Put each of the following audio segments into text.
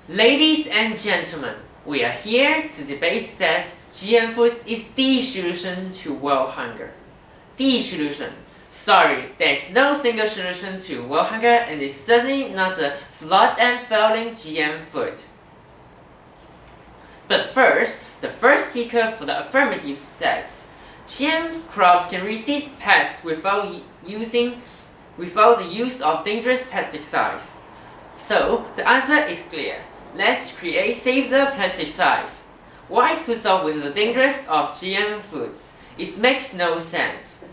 Ladies and gentlemen, we are here to debate that GM foods is the solution to world hunger. The solution. Sorry, there is no single solution to world hunger and it's certainly not a flawed and failing GM food. But first, the first speaker for the affirmative says, GM crops can resist pests without the use of dangerous pesticides. So, the answer is clear. Let's save the pesticides. Why to solve with the dangers of GM foods? It makes no sense.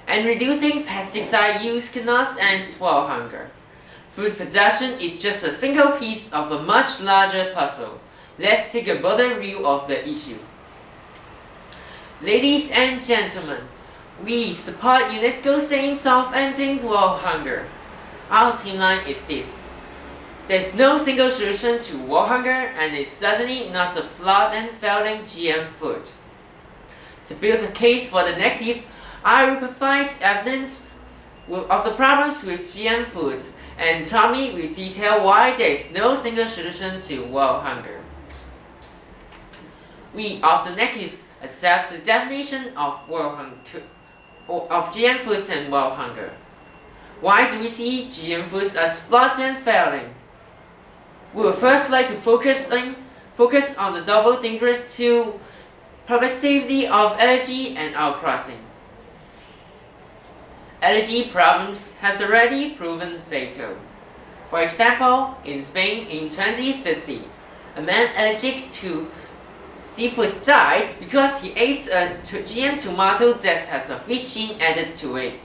And reducing pesticide use cannot end world hunger. Food production is just a single piece of a much larger puzzle. Let's take a broader view of the issue. Ladies and gentlemen, we support UNESCO's aims of ending world hunger. Our team line is this. There's no single solution to world hunger and it's certainly not a flawed and failing GM food. To build a case for the negative, I will provide evidence of the problems with GM foods, and Tommy will detail why there is no single solution to world hunger. We of the negatives accept the definition of GM foods and world hunger. Why do we see GM foods as flawed and failing? We would first like to focus on the double dangers to public safety of allergy and outcrossing. Allergy problems has already proven fatal. For example, in Spain in 2050, a man allergic to seafood died because he ate a GM tomato that has a fish gene added to it.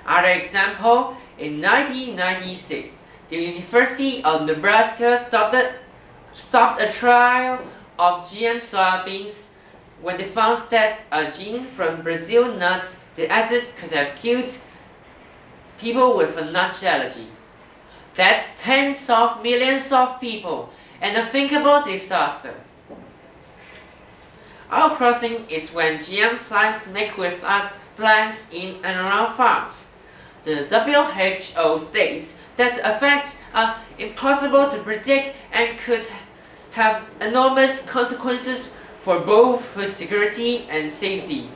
Other example, in 1996, the University of Nebraska stopped a trial of GM soybeans when they found that a gene from Brazil nuts they added could have killed people with a nut allergy. That's tens of millions of people, an unthinkable disaster. Outcrossing is when GM plants mix with plants in and around farms. The WHO states that the effects are impossible to predict and could have enormous consequences for both food security and safety.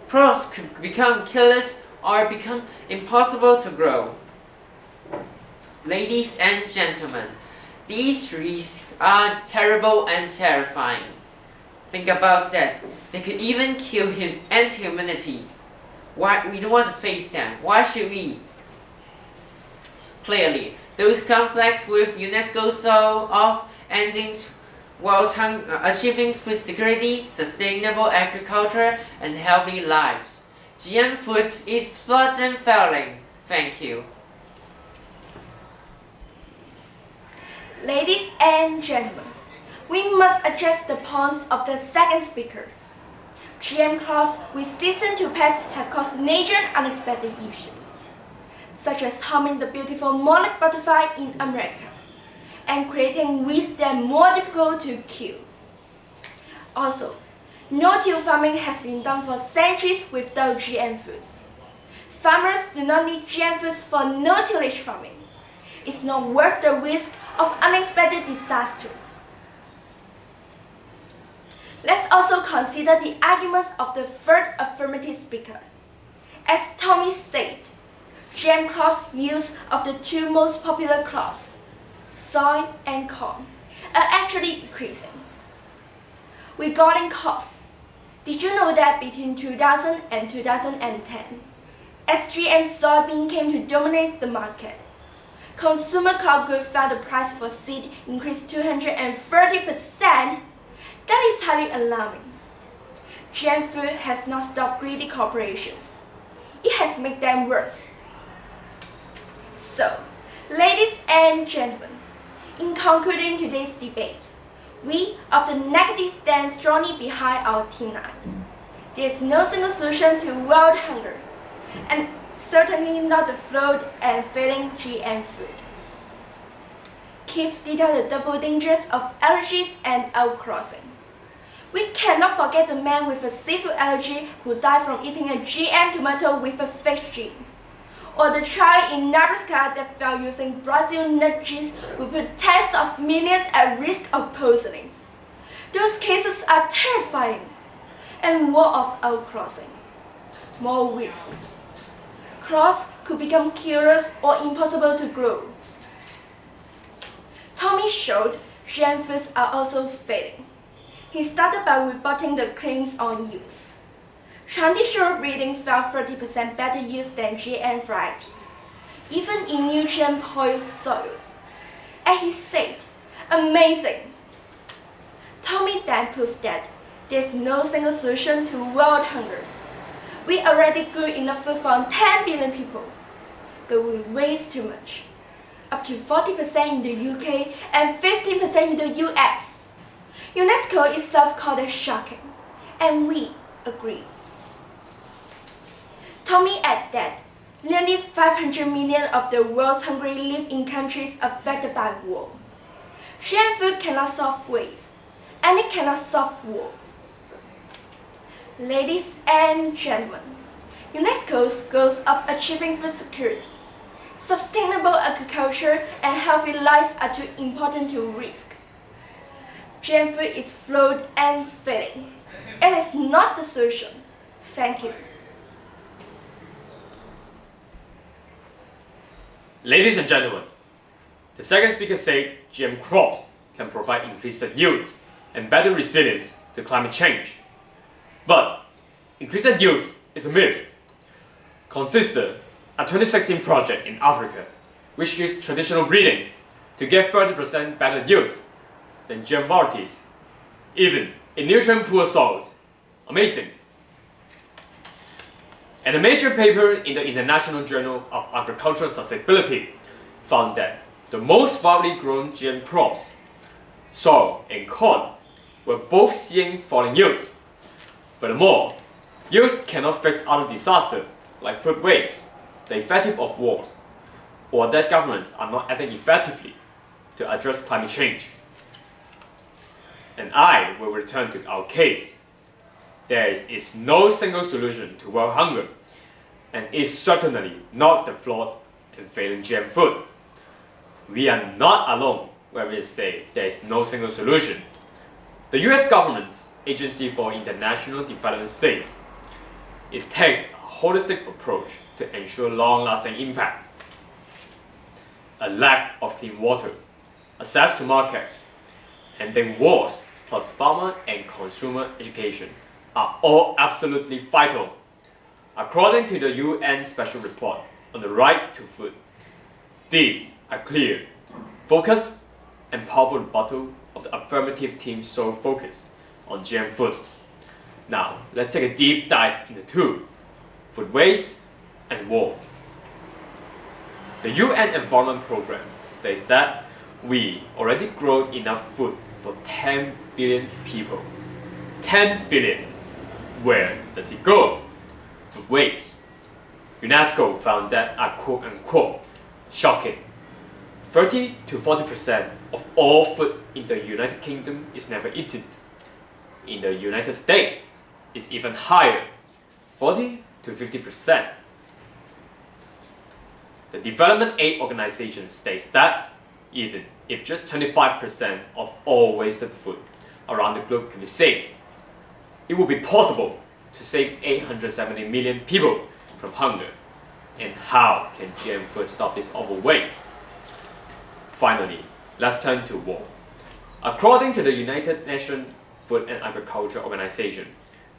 Crops could become killers or become impossible to grow. Ladies and gentlemen, these risks are terrible and terrifying. Think about that. They could even kill humanity. Why we don't want to face them? Why should we? Clearly, those conflicts with UNESCO's goal of ending world hunger, achieving food security, sustainable agriculture, and healthy lives. GM foods is flawed and failing. Thank you. Ladies and gentlemen, we must address the points of the second speaker. GM crops resistant to pests have caused major unexpected issues, such as harming the beautiful monarch butterfly in America and creating weeds that are more difficult to kill. Also, no-till farming has been done for centuries without GM foods. Farmers do not need GM foods for no-tillage farming. It's not worth the risk of unexpected disasters. Let's also consider the arguments of the third affirmative speaker. As Tommy said, GM crops' use of the two most popular crops, soy and corn, are actually decreasing. Regarding costs, did you know that between 2000 and 2010, as GM soybean came to dominate the market, consumer crop goods felt the price for seed increased 230%? That is highly alarming. GM food has not stopped greedy corporations. It has made them worse. So, ladies and gentlemen, in concluding today's debate, we of the negative stand strongly behind our team line. There is no single solution to world hunger, and certainly not the flawed and failing GM food. Keith detailed the double dangers of allergies and outcrossing. We cannot forget the man with a seafood allergy who died from eating a GM tomato with a fish gene. or the child in Nebraska that fell using Brazil nut cheese will put tens of millions at risk of poisoning. Those cases are terrifying. And war of outcrossing. More risks. Crops could become careless or impossible to grow. Tommy showed GM foods are also failing. He started by rebutting the claims on use. Traditional breeding found 30% better yields than GM varieties, even in nutrient-poor soils. And he said, amazing. Tommy then proved that there's no single solution to world hunger. We already grew enough food for 10 billion people, but we waste too much. Up to 40% in the UK and 15% in the US. UNESCO itself called it shocking, and we agree. Tommy added that nearly 500 million of the world's hungry live in countries affected by war. GM food cannot solve waste, and it cannot solve war. Ladies and gentlemen, UNESCO's goals of achieving food security, sustainable agriculture, and healthy lives are too important to risk. GM food is flawed and failing. It is not the solution. Thank you. Ladies and gentlemen, the second speaker said GM crops can provide increased yields and better resilience to climate change. But increased yields is a myth. Consider a 2016 project in Africa which used traditional breeding to get 30% better yields than GM varieties, even in nutrient-poor soils. Amazing. And a major paper in the International Journal of Agricultural Sustainability found that the most widely grown GM crops, soy and corn, were both seeing falling yields. Furthermore, yields cannot fix other disasters like food waste, the effect of wars, or that governments are not acting effectively to address climate change. And I will return to our case. There is no single solution to world hunger, and is certainly not the flawed and failing GM food. We are not alone when we say there is no single solution. The US government's Agency for International Development says it takes a holistic approach to ensure long-lasting impact. A lack of clean water, access to markets, and then wars plus farmer and consumer education are all absolutely vital. According to the UN Special Report on the Right to Food, these are clear, focused, and powerful rebuttal of the affirmative team's sole focus on GM food. Now, let's take a deep dive into two: food waste and war. The UN Environment Programme states that we already grow enough food for 10 billion people. 10 billion. Where does it go? Food waste. UNESCO found that are quote-unquote shocking. 30 to 40% of all food in the United Kingdom is never eaten. In the United States, it's even higher, 40 to 50%. The Development Aid Organization states that even if just 25% of all wasted food around the globe can be saved, it would be possible to save 870 million people from hunger. And how can GM food stop this awful waste? Finally, let's turn to war. According to the United Nations Food and Agriculture Organization,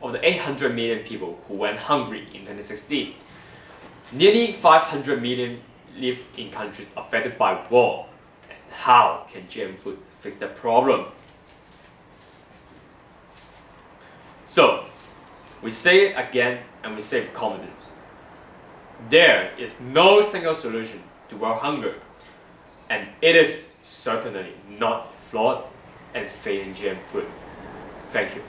of the 800 million people who went hungry in 2016, nearly 500 million live in countries affected by war. And how can GM food fix that problem? So, we say it again and we say it with confidence. There is no single solution to world hunger, and it is certainly not flawed and failing GM food. Thank you.